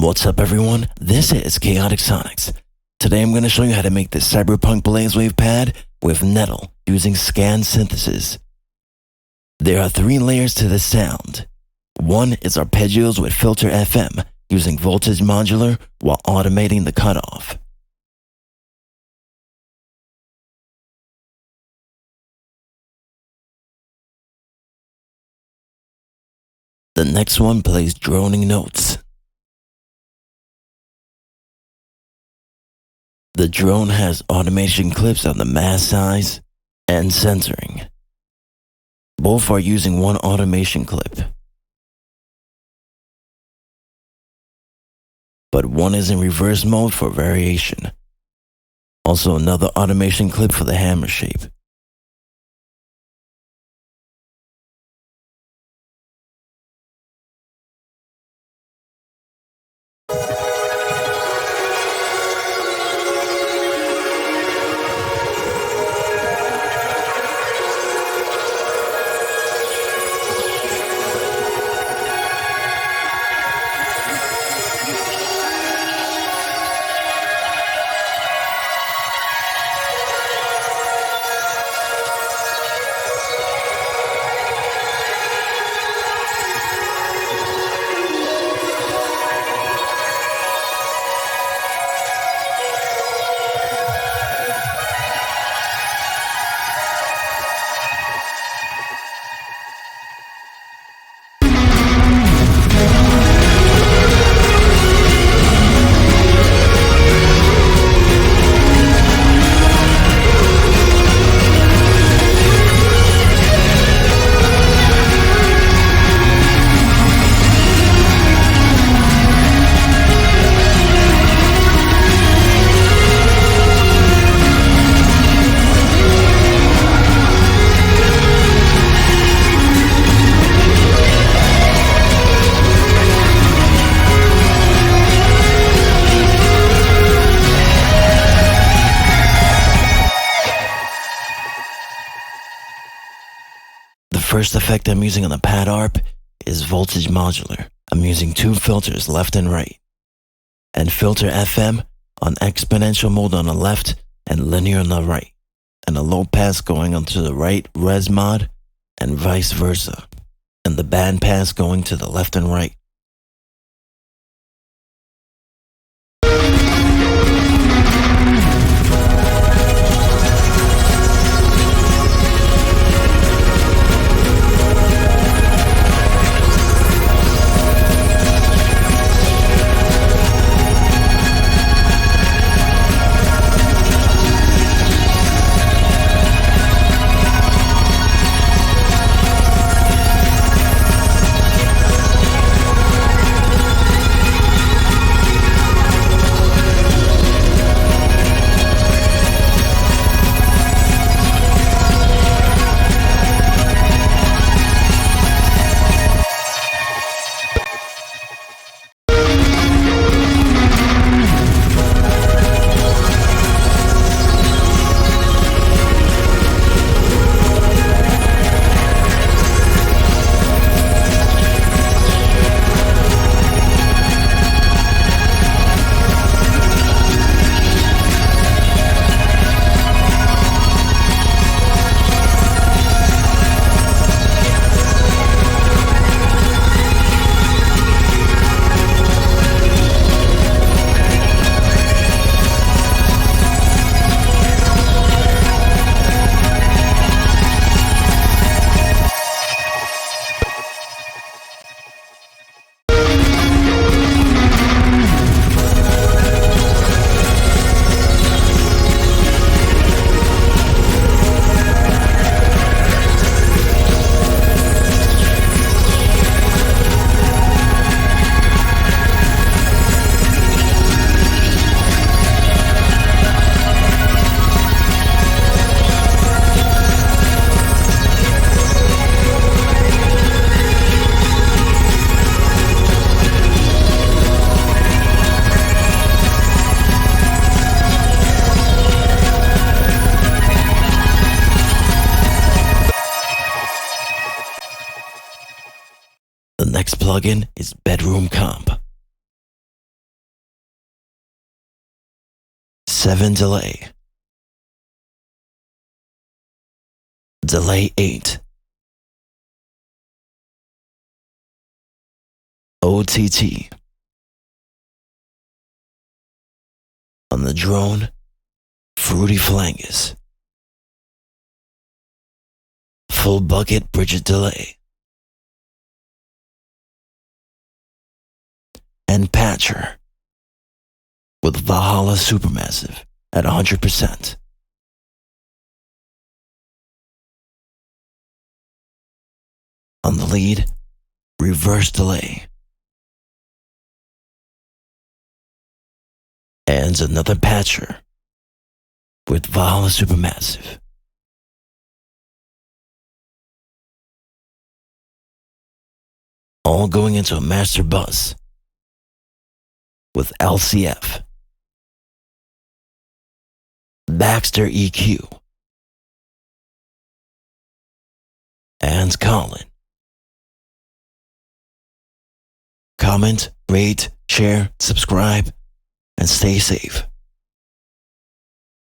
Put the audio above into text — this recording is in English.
What's up everyone, this is Chaotic Sonics. Today I'm going to show you how to make the CyberPunkBlazeWave Pad with Nettle using scan synthesis. There are 3 layers to the sound. One is arpeggios with filter FM using voltage modular while automating the cutoff. The next one plays droning notes. The drone has automation clips on the mass size and centering. Both are using one automation clip, but one is in reverse mode for variation. Also another automation clip for the hammer shape. The first effect I'm using on the pad ARP is voltage modular. I'm using 2 filters left and right, and filter FM on exponential mode on the left and linear on the right, and a low pass going onto the right res mod and vice versa, and the band pass going to the left and right. The next plugin is Bedroom Comp. 7 delay. Delay 8. OTT. On the drone, Fruity Flangus. Full bucket Bridget delay. And Patcher with Valhalla Supermassive at 100%. On the lead, reverse delay. And another Patcher with Valhalla Supermassive. All going into a master bus with LCF, Baxter EQ, and Colin. Comment, rate, share, subscribe, and stay safe.